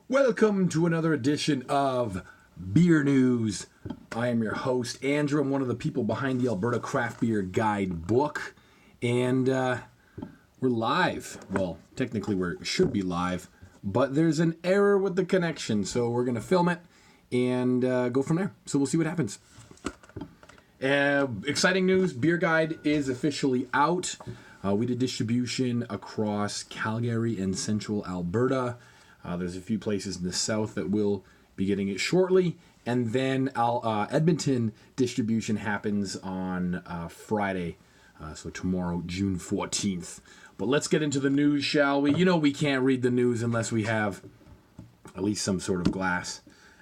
Welcome to another edition of Beer News. I am your host, Andrew. I'm one of the people behind the Alberta Craft Beer Guidebook. And we're live. Well, technically we should be live, but there's an error with the connection. So we're going to film it and go from there. So we'll see what happens. Exciting news. Beer Guide is officially out. We did distribution across Calgary and central Alberta. There's a few places in the south that will be getting it shortly. And then Edmonton distribution happens on Friday. So tomorrow, June 14th. But let's get into the news, shall we? You know we can't read the news unless we have at least some sort of glass.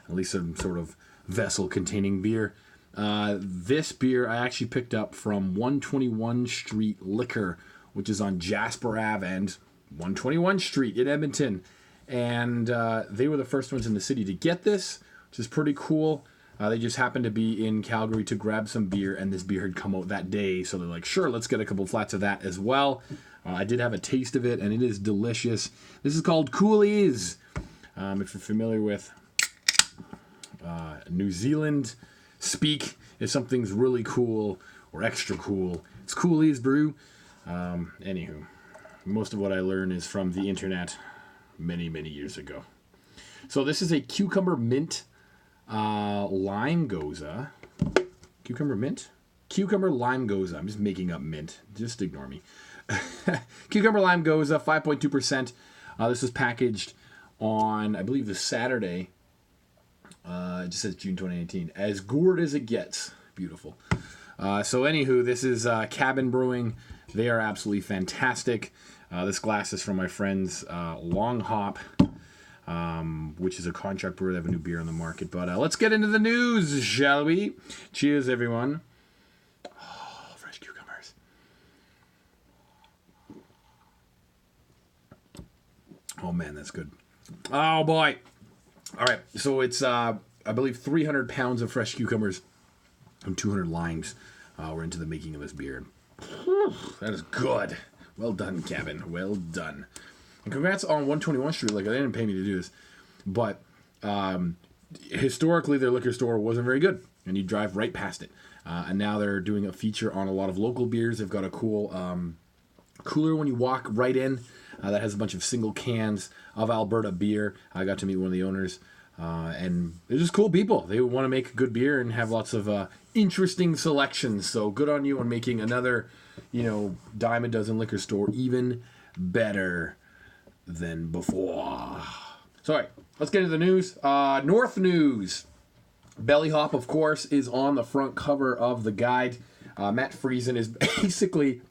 At least some sort of vessel containing beer. This beer I actually picked up from 121 Street Liquor, which is on Jasper Ave and 121 Street in Edmonton. And they were the first ones in the city to get this, which is pretty cool. They just happened to be in Calgary to grab some beer, and this beer had come out that day. So they're like, sure, let's get a couple flats of that as well. I did have a taste of it, and it is delicious. This is called Coolies. If you're familiar with New Zealand speak, if something's really cool or extra cool, it's Coolies brew. Anywho, most of what I learn is from the internet. Many years ago. So this is a cucumber mint lime goza. Cucumber lime goza. I'm just making up mint. Just ignore me. Cucumber lime goza, 5.2%. This was packaged on, I believe, the Saturday. It just says June 2018. As gourd as it gets. Beautiful. So anywho, this is Cabin Brewing. They are absolutely fantastic. This glass is from my friends Long Hop, which is a contract brewer. They have a new beer on the market. But let's get into the news, shall we? Cheers, everyone. Oh, fresh cucumbers. Oh, man, that's good. Oh, boy. All right, so it's, I believe, 300 pounds of fresh cucumbers and 200 limes. We're into the making of this beer. That is good. Well done, Cabin. Well done. And congrats on 121 Street. Like, they didn't pay me to do this. But historically, their liquor store wasn't very good. And you drive right past it. And now they're doing a feature on a lot of local beers. They've got a cool cooler when you walk right in that has a bunch of single cans of Alberta beer. I got to meet one of the owners. And they're just cool people. They want to make good beer and have lots of interesting selections. So good on you on making another, dime a dozen liquor store even better than before. So, all right, let's get into the news. North News. Belly Hop, of course, is on the front cover of the guide. Matt Friesen is basically,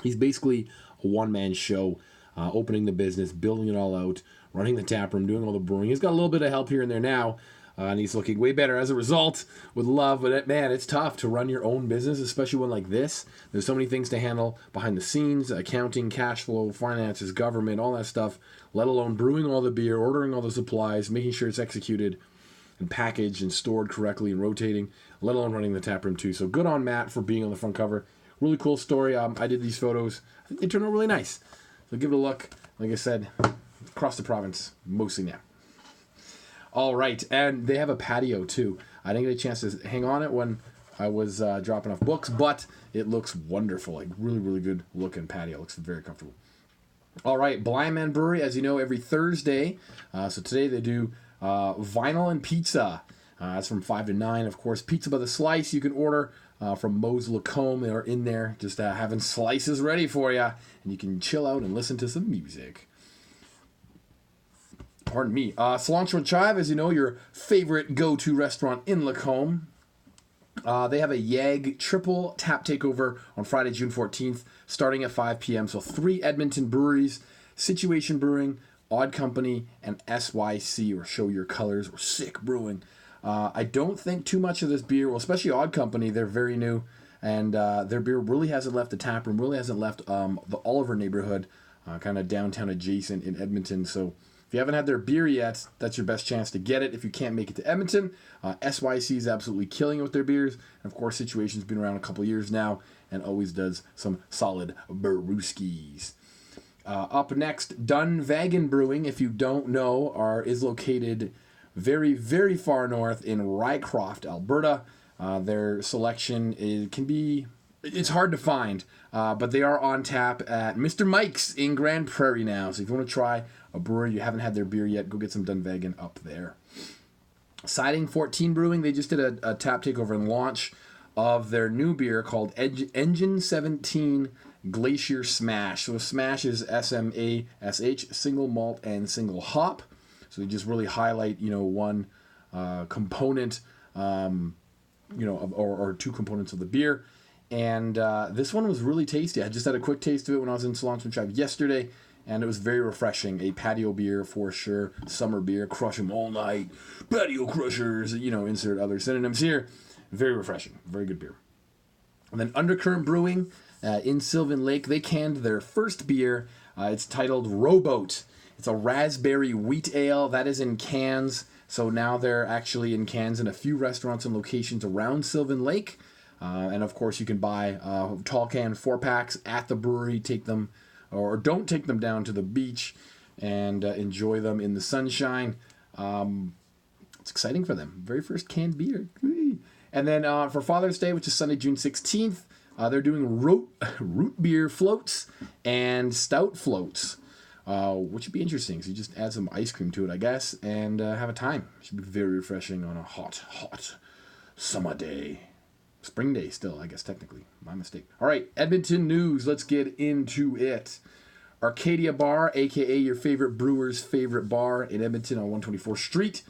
he's basically a one-man show, opening the business, building it all out, running the tap room, doing all the brewing. He's got a little bit of help here and there now, and he's looking way better as a result with love. But, man, it's tough to run your own business, especially one like this. There's so many things to handle behind the scenes, accounting, cash flow, finances, government, all that stuff, let alone brewing all the beer, ordering all the supplies, making sure it's executed and packaged and stored correctly and rotating, let alone running the tap room too. So good on Matt for being on the front cover. Really cool story. I did these photos. I think they turned out really nice. So give it a look. Like I said, across the province, mostly now. All right, and they have a patio too. I didn't get a chance to hang on it when I was dropping off books, but it looks wonderful. Like really good looking patio. It looks very comfortable. All right, Blind Man Brewery, as you know, every Thursday. So today they do vinyl and pizza. That's from 5 to 9. Of course, pizza by the slice you can order from Moe's Lacombe. They are in there just having slices ready for you, and you can chill out and listen to some music. Pardon me. Cilantro and Chive, as you know, your favorite go-to restaurant in Lacombe. They have a YAG triple tap takeover on Friday, June 14th, starting at 5 p.m. So 3 Edmonton breweries, Situation Brewing, Odd Company, and SYC, or Show Your Colors, or Sick Brewing. I don't think too much of this beer, well, especially Odd Company, they're very new, and their beer really hasn't left the tap room, really hasn't left the Oliver neighborhood, kind of downtown adjacent in Edmonton. So if you haven't had their beer yet, that's your best chance to get it if you can't make it to Edmonton. SYC is absolutely killing it with their beers. And of course, Situation's been around a couple years now and always does some solid brewskis. Up next, Dunvegan Brewing, if you don't know, is located very, very far north in Rycroft, Alberta. Their selection it's hard to find, but they are on tap at Mr. Mike's in Grand Prairie now. So if you want to try a brewery, you haven't had their beer yet, go get some Dunvegan up there. Siding 14 Brewing, they just did a tap takeover and launch of their new beer called Engine 17 Glacier Smash. So Smash is SMASH, single malt and single hop. So they just really highlight, one component, or two components of the beer. And this one was really tasty. I just had a quick taste of it when I was in Cilantro Tribe yesterday, and it was very refreshing. A patio beer for sure. Summer beer, crush them all night. Patio crushers, insert other synonyms here. Very refreshing. Very good beer. And then Undercurrent Brewing in Sylvan Lake, they canned their first beer. It's titled Rowboat. It's a raspberry wheat ale that is in cans. So now they're actually in cans in a few restaurants and locations around Sylvan Lake. And of course, you can buy tall can 4-packs at the brewery. Take them, or don't take them down to the beach, and enjoy them in the sunshine. It's exciting for them. Very first canned beer. And then for Father's Day, which is Sunday, June 16th, they're doing root beer floats and stout floats, which would be interesting. So you just add some ice cream to it, I guess, and have a time. Should be very refreshing on a hot summer day. Spring day still, I guess, technically. My mistake. All right, Edmonton news. Let's get into it. Arcadia Bar, a.k.a. your favorite brewer's favorite bar in Edmonton on 124th Street.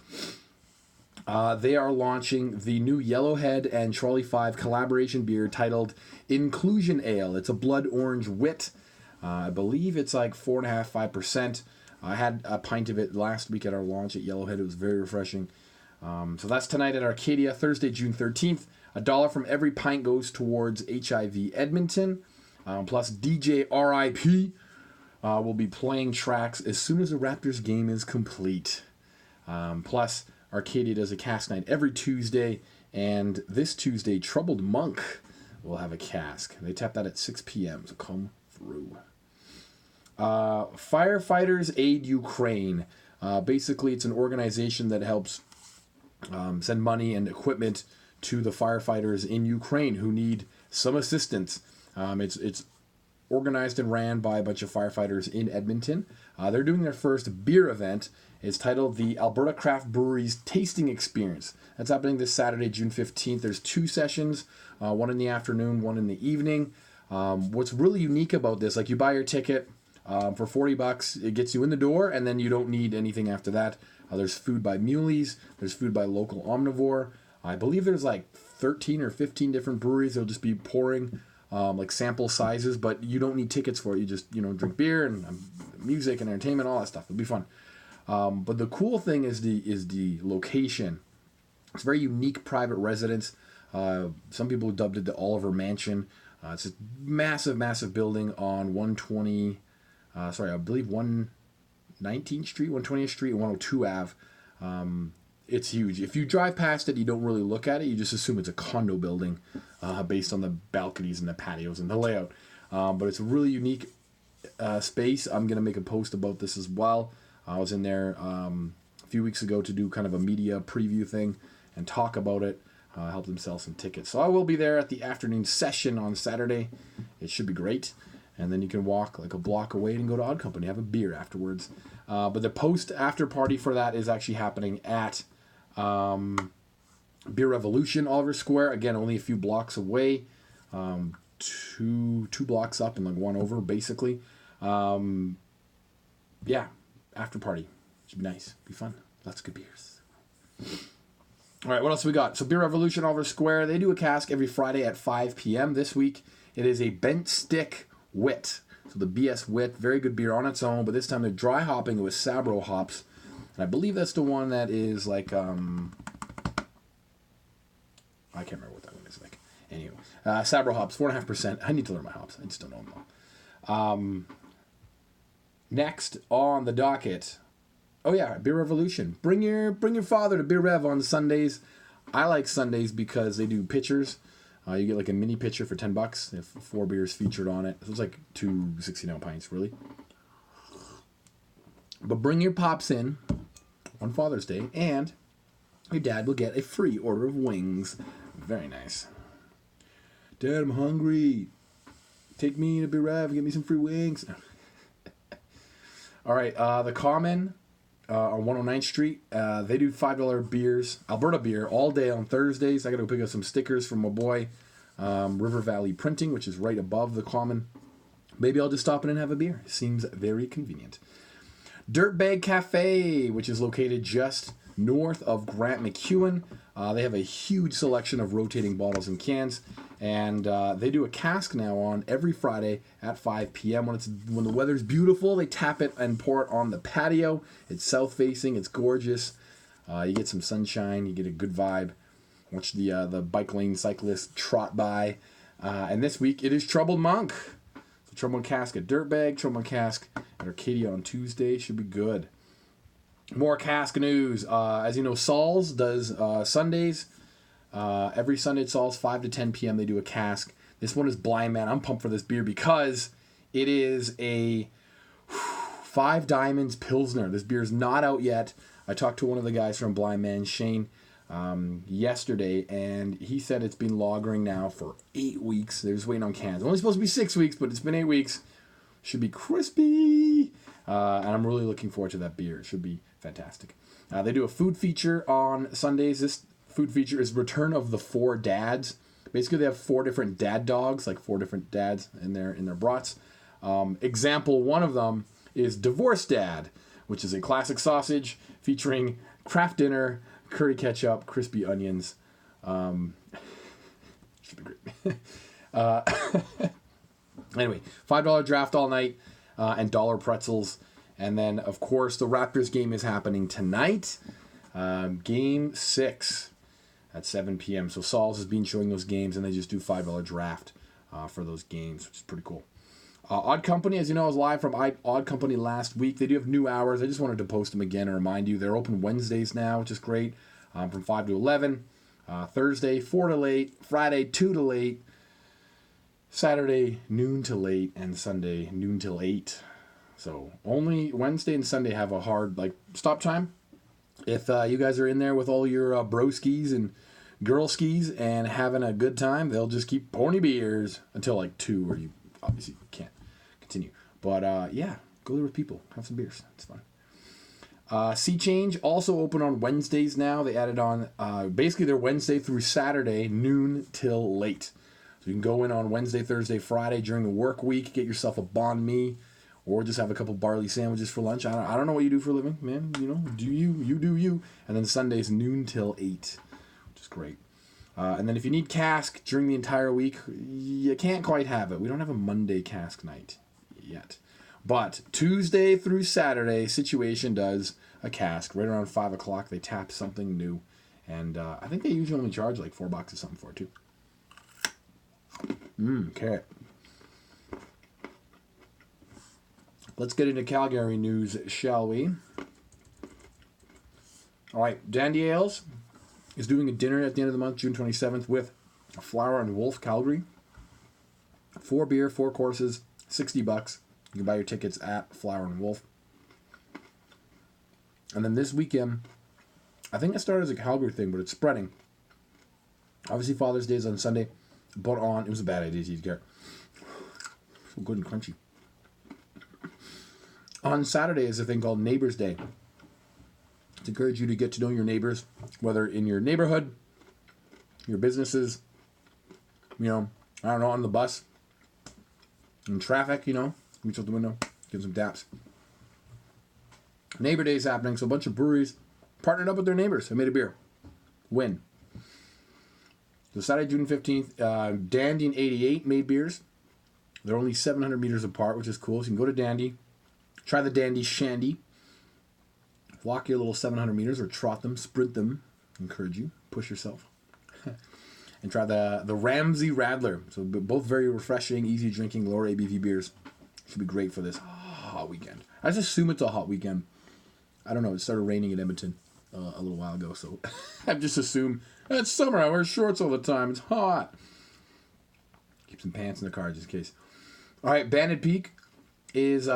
They are launching the new Yellowhead and Trolley 5 collaboration beer titled Inclusion Ale. It's a blood orange wit. I believe it's like 4.5%. I had a pint of it last week at our launch at Yellowhead. It was very refreshing. So that's tonight at Arcadia, Thursday, June 13th. $1 from every pint goes towards HIV Edmonton. Plus DJ RIP will be playing tracks as soon as the Raptors game is complete. Plus, Arcadia does a cask night every Tuesday, and this Tuesday, Troubled Monk will have a cask. They tap that at 6 p.m., so come through. Firefighters Aid Ukraine. Basically, it's an organization that helps send money and equipment to the firefighters in Ukraine who need some assistance. It's organized and ran by a bunch of firefighters in Edmonton. They're doing their first beer event. It's titled the Alberta Craft Breweries Tasting Experience. That's happening this Saturday, June 15th. There's 2 sessions, one in the afternoon, one in the evening. What's really unique about this, like you buy your ticket for $40, it gets you in the door, and then you don't need anything after that. There's food by Muleys. There's food by Local Omnivore. I believe there's like 13 or 15 different breweries. They'll just be pouring like sample sizes, but you don't need tickets for it. You just, drink beer and music and entertainment, all that stuff. It'll be fun. But the cool thing is the location. It's very unique private residence. Some people dubbed it the Oliver Mansion. It's a massive, massive building on 119th Street, 120th Street, and 102 Ave. It's huge. If you drive past it, you don't really look at it. You just assume it's a condo building based on the balconies and the patios and the layout. But it's a really unique space. I'm going to make a post about this as well. I was in there a few weeks ago to do kind of a media preview thing and talk about it. Help them sell some tickets. So I will be there at the afternoon session on Saturday. It should be great. And then you can walk like a block away and go to Odd Company, have a beer afterwards. But the post-after party for that is actually happening at Beer Revolution, Oliver Square. Again, only a few blocks away. Two blocks up and like one over, basically. Yeah, after party. Should be nice. Be fun. Lots of good beers. All right, what else we got? So Beer Revolution, Oliver Square. They do a cask every Friday at 5 p.m. This week, it is a Bent Stick Wit. So the BS Wit, very good beer on its own, but this time they're dry hopping it with Sabro hops. And I believe that's the one that is like, I can't remember what that one is like. Anyway, Sabro hops, 4.5%. I need to learn my hops. I just don't know them all. Next on the docket, oh yeah, Beer Revolution. Bring your father to Beer Rev on Sundays. I like Sundays because they do pitchers. You get like a mini pitcher for $10. They have 4 beers featured on it. So it's like 2 16-ounce pints, really. But bring your pops in on Father's Day, and your dad will get a free order of wings. Very nice. Dad, I'm hungry. Take me to Big Rev and get me some free wings. All right, the Common on 109th Street. They do $5 beers, Alberta beer, all day on Thursdays. I got to go pick up some stickers from my boy, River Valley Printing, which is right above the Common. Maybe I'll just stop in and have a beer. Seems very convenient. Dirtbag Cafe, which is located just north of Grant McEwen. They have a huge selection of rotating bottles and cans, and they do a cask now on every Friday at 5 p.m. When the weather's beautiful, they tap it and pour it on the patio. It's south facing. It's gorgeous. You get some sunshine. You get a good vibe. Watch the bike lane cyclists trot by. And this week it is Troubled Monk. So Troubled Monk cask at Dirtbag. Troubled Monk cask at Arcadia on Tuesday. Should be good. More cask news. As you know, Saul's does Sundays. Every Sunday at Saul's, 5 to 10 p.m. they do a cask. This one is Blind Man. I'm pumped for this beer because it is a 5 Diamonds Pilsner. This beer is not out yet. I talked to one of the guys from Blind Man, Shane, yesterday, and he said it's been lagering now for 8 weeks. They're just waiting on cans. It's only supposed to be 6 weeks, but it's been 8 weeks. Should be crispy. And I'm really looking forward to that beer. It should be fantastic. They do a food feature on Sundays. This food feature is Return of the 4 Dads. Basically, they have 4 different dad dogs, like 4 different dads in their brats. Example one of them is Divorce Dad, which is a classic sausage featuring Kraft Dinner, curry ketchup, crispy onions. Should be great. Anyway, $5 draft all night and dollar pretzels. And then, of course, the Raptors game is happening tonight. Game 6 at 7 p.m. So Saul's has been showing those games, and they just do $5 draft for those games, which is pretty cool. Odd Company, as you know, I was live from Odd Company last week. They do have new hours. I just wanted to post them again and remind you. They're open Wednesdays now, which is great, from 5 to 11. Thursday, 4 to late. Friday, 2 to late. Saturday, noon to late. And Sunday, noon till 8. So only Wednesday and Sunday have a hard stop time. If you guys are in there with all your bro skis and girl skis and having a good time, they'll just keep pouring you beers until 2, where you obviously can't continue. But yeah, go there with people, have some beers. It's fun. Sea Change also open on Wednesdays now. They added on basically they're Wednesday through Saturday, noon till late. So you can go in on Wednesday, Thursday, Friday during the work week, get yourself a banh mi, or just have a couple barley sandwiches for lunch. I don't know what you do for a living, man. Do you do you. And then Sundays, noon till 8, which is great. And then if you need cask during the entire week, you can't quite have it. We don't have a Monday cask night yet. But Tuesday through Saturday, Situation does a cask. Right around 5 o'clock, they tap something new. And I think they usually only charge $4 or something for it, too. Carrot. Let's get into Calgary news, shall we? All right, Dandy Ales is doing a dinner at the end of the month, June 27th, with Flower and Wolf Calgary. 4 beer, 4 courses, $60. You can buy your tickets at Flower and Wolf. And then this weekend, I think it started as a Calgary thing, but it's spreading. Obviously, Father's Day is on Sunday, but it was a bad idea to eat carrot. So good and crunchy. On Saturday is a thing called Neighbors Day. To encourage you to get to know your neighbors, whether in your neighborhood, your businesses, on the bus, in traffic, reach out the window, give some daps. Neighbor Day is happening, so a bunch of breweries partnered up with their neighbors and made a beer. Win. So Saturday, June 15th, Dandy and 88 made beers. They're only 700 meters apart, which is cool. So you can go to Dandy, try the Dandy Shandy, walk your little 700 meters or trot them, sprint them, encourage you, push yourself. And try the Ramsey Radler. So both very refreshing, easy drinking, lower ABV beers. Should be great for this hot weekend. I just assume it's a hot weekend. I don't know, it started raining in Edmonton a little while ago, so I just assume it's summer, I wear shorts all the time, it's hot. Keep some pants in the car just in case. All right, Bandit Peak is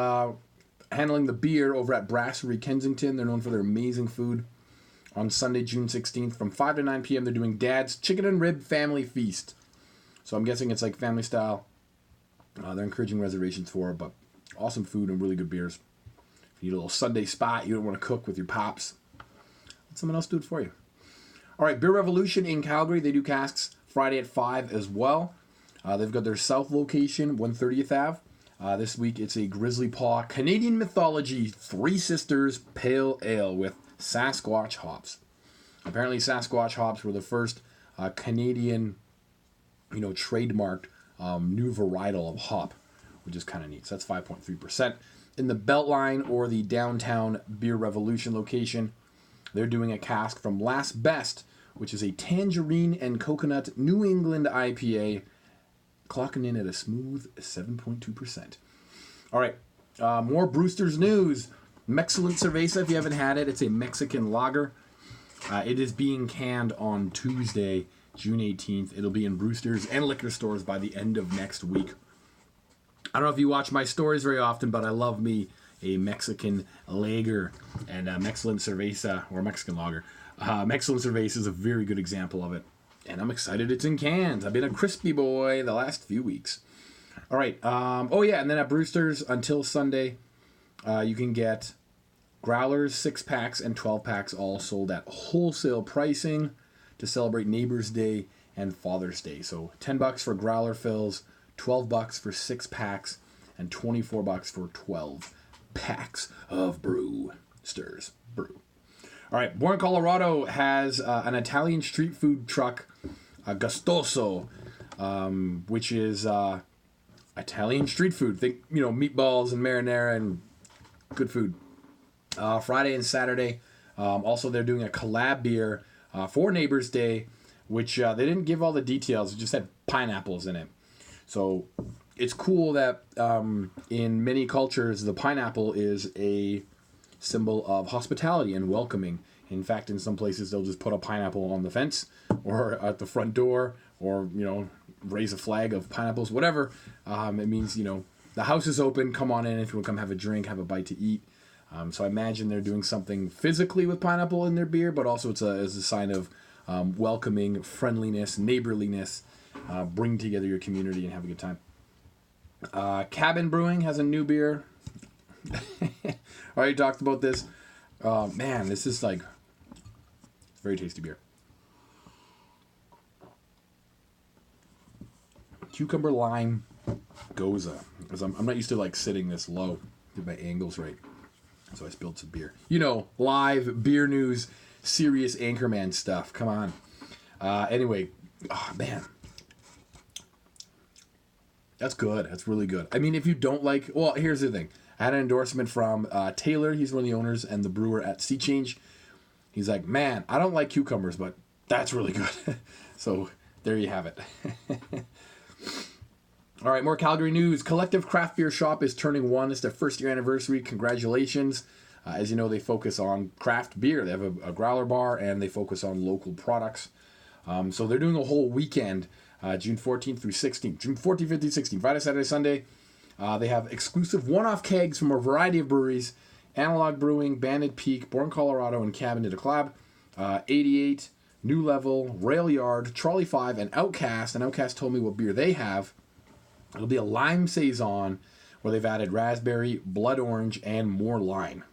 handling the beer over at Brasserie Kensington. They're known for their amazing food. On Sunday, June 16th, from 5 to 9 p.m., they're doing Dad's Chicken and Rib Family Feast. So I'm guessing it's like family style. They're encouraging reservations for it, but awesome food and really good beers. If you need a little Sunday spot, you don't want to cook with your pops, let someone else do it for you. All right, Beer Revolution in Calgary. They do casks Friday at 5 as well. They've got their south location, 130th Ave. This week, it's a Grizzly Paw Canadian Mythology Three Sisters Pale Ale with Sasquatch hops. Apparently, Sasquatch hops were the first Canadian, trademarked new varietal of hop, which is kind of neat. So that's 5.3%. In the Beltline or the downtown Beer Revolution location, they're doing a cask from Last Best, which is a tangerine and coconut New England IPA, clocking in at a smooth 7.2%. All right, more Brewster's news. Excellent Cerveza, if you haven't had it, it's a Mexican lager. It is being canned on Tuesday, June 18th. It'll be in Brewster's and liquor stores by the end of next week. I don't know if you watch my stories very often, but I love me a Mexican lager, and Excellent Cerveza, or Mexican lager. Excellent Cerveza is a very good example of it, and I'm excited it's in cans. I've been a crispy boy the last few weeks. All right, and then at Brewster's until Sunday, you can get growlers, 6-packs, and 12-packs all sold at wholesale pricing to celebrate Neighbors Day and Father's Day. So $10 for growler fills, $12 for 6-packs, and $24 for 12 packs of Brewster's Brew. All right, Born, Colorado has an Italian street food truck, Gustoso, which is Italian street food. Think, meatballs and marinara and good food. Friday and Saturday. Also, they're doing a collab beer for Neighbors Day, which they didn't give all the details. It just had pineapples in it. So it's cool that in many cultures, the pineapple is a symbol of hospitality and welcoming. In fact, in some places, they'll just put a pineapple on the fence or at the front door or, raise a flag of pineapples, whatever. It means, the house is open. Come on in if you want to come have a drink, have a bite to eat. So I imagine they're doing something physically with pineapple in their beer, but also it's a sign of welcoming, friendliness, neighborliness. Bring together your community and have a good time. Cabin Brewing has a new beer. I already talked about this. Man, this is like very tasty beer. Cucumber lime goza. Because I'm not used to sitting this low. Did my angles right. So I spilled some beer. Live beer news, serious Anchorman stuff. Come on. Anyway, man. That's good. That's really good. I mean, if you don't here's the thing. I had an endorsement from Taylor. He's one of the owners and the brewer at Sea Change. He's like, man, I don't like cucumbers, but that's really good. So there you have it. All right, more Calgary news. Collective Craft Beer Shop is turning 1. It's their first year anniversary. Congratulations. As you know, they focus on craft beer. They have a growler bar, and they focus on local products. So they're doing a whole weekend, June 14th through 16th. June 14th, 15th, 16th. Friday, Saturday, Sunday. They have exclusive one-off kegs from a variety of breweries. Analog Brewing, Banded Peak, Born, Colorado, and Cabin to Club. 88, New Level, Rail Yard, Trolley 5, and Outcast. And Outcast told me what beer they have. It'll be a lime saison where they've added raspberry, blood orange, and more lime.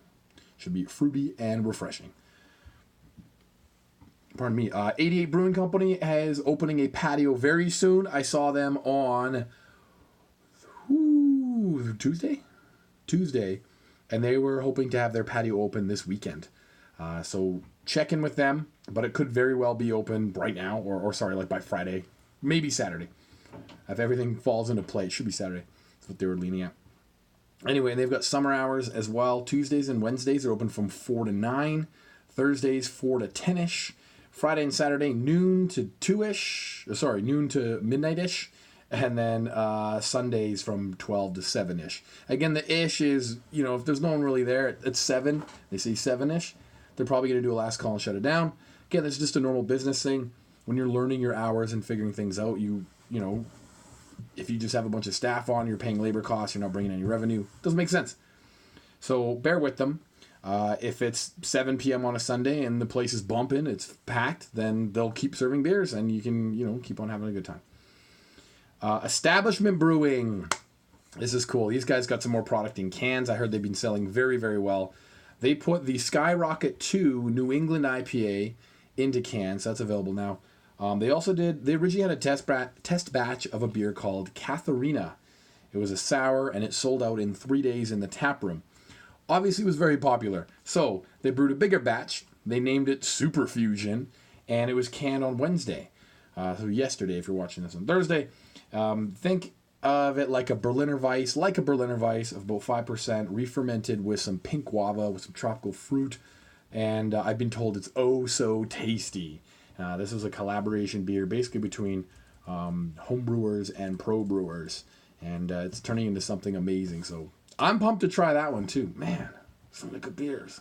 Should be fruity and refreshing. Pardon me. 88 Brewing Company is opening a patio very soon. I saw them on Tuesday, and they were hoping to have their patio open this weekend. So check in with them, but it could very well be open right now, or by Friday, maybe Saturday. If everything falls into place, it should be Saturday. That's what they were leaning at. Anyway, they've got summer hours as well. Tuesdays and Wednesdays are open from 4 to 9. Thursdays, 4 to 10-ish. Friday and Saturday, noon to 2-ish. Noon to midnight-ish. And then Sundays from 12 to 7-ish. Again, the ish is, if there's no one really there, it's 7. They say 7-ish. They're probably going to do a last call and shut it down. Again, it's just a normal business thing. When you're learning your hours and figuring things out, if you just have a bunch of staff on, you're paying labor costs, you're not bringing any revenue. Doesn't make sense. So bear with them. If it's 7 p.m. on a Sunday and the place is bumping, it's packed, then they'll keep serving beers and you can, keep on having a good time. Establishment Brewing. This is cool. These guys got some more product in cans. I heard they've been selling very, very well. They put the Skyrocket 2 New England IPA into cans. That's available now. They originally had a test batch of a beer called Katharina. It was a sour and it sold out in 3 days in the tap room. Obviously it was very popular. So they brewed a bigger batch. They named it Super Fusion and it was canned on Wednesday. So yesterday, if you're watching this on Thursday. Think of it like a Berliner Weiss of about 5%, re-fermented with some pink guava, with some tropical fruit, and I've been told it's oh so tasty. This is a collaboration beer basically between home brewers and pro brewers, and it's turning into something amazing, so I'm pumped to try that one too. Man, some good beers.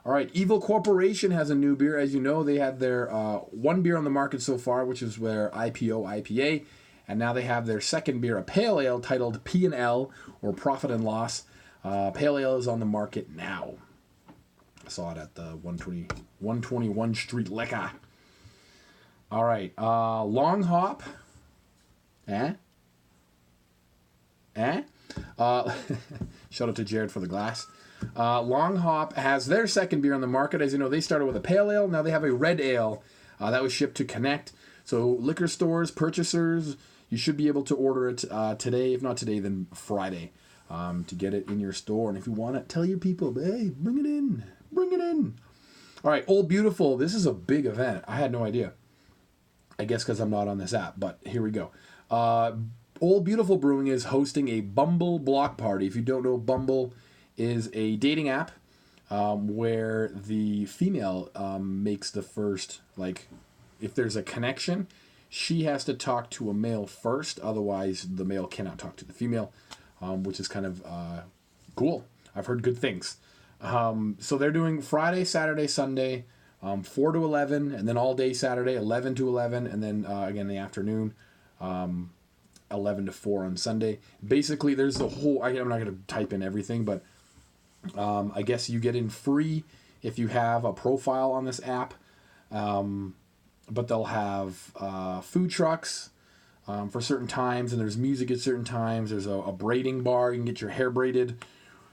All right, Evil Corporation has a new beer. As you know, they had their one beer on the market so far, which is their IPA, and now they have their second beer, a pale ale titled P&L, or Profit and Loss. Pale ale is on the market now. I saw it at the 121 Street Liquor. All right, Long Hop. Shout out to Jared for the glass. Long Hop has their second beer on the market. As you know, they started with a pale ale. Now they have a red ale that was shipped to Connect. So liquor stores, purchasers, you should be able to order it today. If not today, then Friday to get it in your store. And if you want it, tell your people, hey, bring it in. Bring it in. All right, Old Beautiful. This is a big event. I had no idea. I guess because I'm not on this app, but here we go. Old Beautiful Brewing is hosting a Bumble block party. If you don't know, Bumble is a dating app where the female makes the first, if there's a connection, she has to talk to a male first. Otherwise, the male cannot talk to the female, which is kind of cool. I've heard good things. So they're doing Friday, Saturday, Sunday, 4 to 11, and then all day Saturday, 11 to 11, and then again in the afternoon, 11 to 4 on Sunday. Basically, there's the whole... I'm not going to type in everything, but I guess you get in free if you have a profile on this app. But they'll have food trucks for certain times, and there's music at certain times. There's a braiding bar. You can get your hair braided.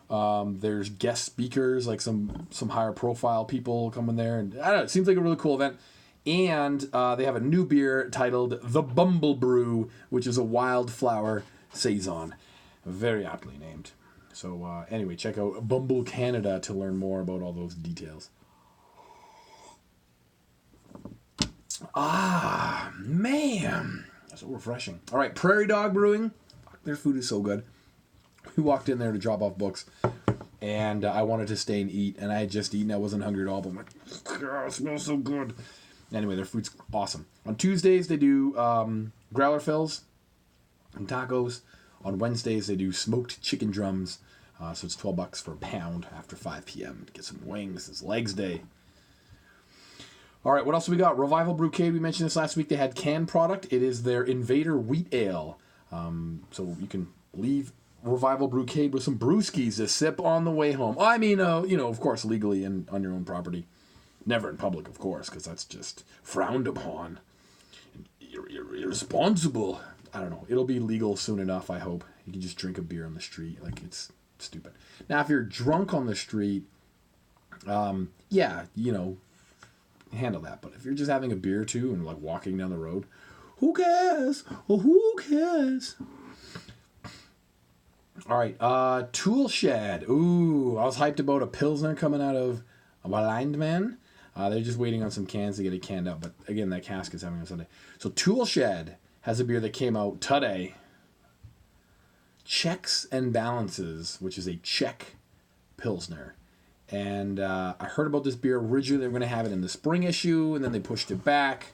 There's guest speakers, like some higher profile people coming there. And I don't know, it seems like a really cool event. And they have a new beer titled The Bumble Brew, which is a wildflower saison. Very aptly named. So anyway, check out Bumble Canada to learn more about all those details. Ah, man. That's so refreshing. All right, Prairie Dog Brewing. Their food is so good. We walked in there to drop off books, and I wanted to stay and eat, and I had just eaten. I wasn't hungry at all, but I'm like, oh, it smells so good. Anyway, their food's awesome. On Tuesdays, they do growler fills and tacos. On Wednesdays, they do smoked chicken drums. So it's $12 for a pound after 5 p.m. to get some wings. It's Legs Day. All right, what else we got? Revival Brewcade. We mentioned this last week. They had canned product. It is their Invader Wheat Ale. So you can leave Revival Brewcade with some brewskis to sip on the way home. I mean, of course, legally and on your own property. Never in public, of course, because that's just frowned upon. You're irresponsible. I don't know. It'll be legal soon enough, I hope. You can just drink a beer on the street. It's stupid. Now, if you're drunk on the street, handle that. But if you're just having a beer or two and walking down the road, who cares? Well, who cares? All right, Tool Shed. Ooh, I was hyped about a Pilsner coming out of Wildman. They're just waiting on some cans to get it canned up. But again, that cask is having on Sunday. So Tool Shed has a beer that came out today. Checks and Balances, which is a Czech Pilsner. And I heard about this beer. Originally, they were going to have it in the spring issue, and then they pushed it back.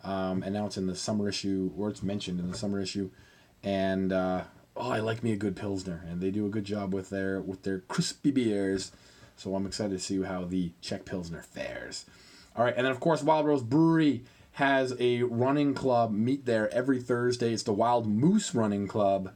And now it's in the summer issue, or it's mentioned in the summer issue. And I like me a good Pilsner, and they do a good job with their crispy beers. So I'm excited to see how the Czech Pilsner fares. All right, and then of course Wild Rose Brewery has a running club meet there every Thursday. It's the Wild Moose Running Club.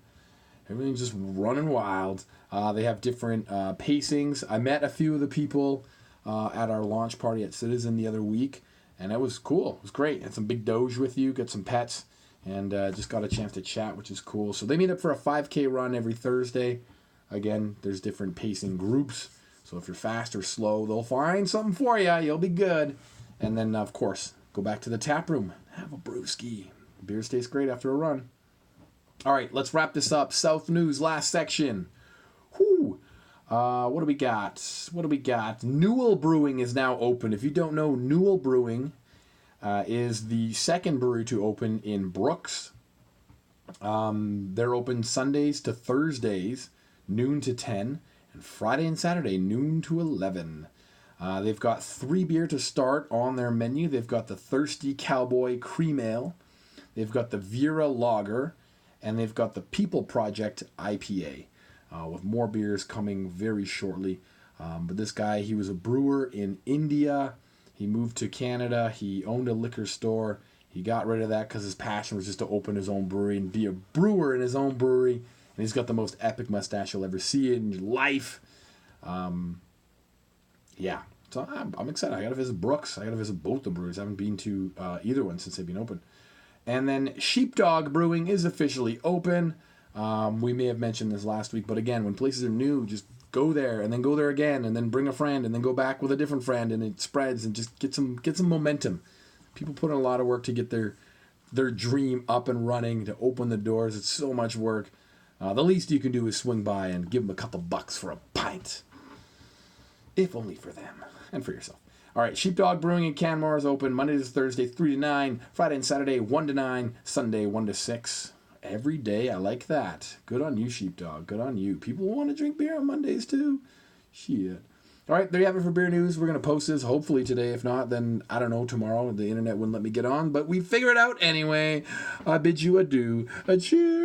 Everything's just running wild. They have different pacings. I met a few of the people at our launch party at Citizen the other week, and it was cool. It was great. Had some big doge with you, got some pets, and just got a chance to chat, which is cool. So they meet up for a 5K run every Thursday. Again, there's different pacing groups. So if you're fast or slow, they'll find something for you. You'll be good. And then, of course, go back to the tap room. Have a brewski. Beers taste great after a run. All right, let's wrap this up. South News, last section. Whew. What do we got? Newell Brewing is now open. If you don't know, Newell Brewing is the second brewery to open in Brooks. They're open Sundays to Thursdays, noon to 10, and Friday and Saturday, noon to 11. They've got 3 beer to start on their menu. They've got the Thirsty Cowboy Cream Ale. They've got the Vera Lager. And they've got the People Project IPA. With more beers coming very shortly. But this guy, he was a brewer in India. He moved to Canada. He owned a liquor store. He got rid of that because his passion was just to open his own brewery and be a brewer in his own brewery. And he's got the most epic mustache you'll ever see in your life. Yeah. So I'm excited. I got to visit Brooks. I got to visit both the breweries. I haven't been to either one since they've been open. And then Sheepdog Brewing is officially open. We may have mentioned this last week, but again, when places are new, just go there and then go there again and then bring a friend and then go back with a different friend and it spreads and just get some momentum. People put in a lot of work to get their dream up and running, to open the doors. It's so much work. The least you can do is swing by and give them a couple bucks for a pint. If only for them and for yourself. All right, Sheepdog Brewing in Canmore is open Monday to Thursday, 3 to 9. Friday and Saturday, 1 to 9. Sunday, 1 to 6. Every day, I like that. Good on you, Sheepdog. Good on you. People want to drink beer on Mondays, too. Shit. All right, there you have it for beer news. We're going to post this hopefully today. If not, then I don't know, tomorrow. The internet wouldn't let me get on, but we figure it out anyway. I bid you adieu. Cheers.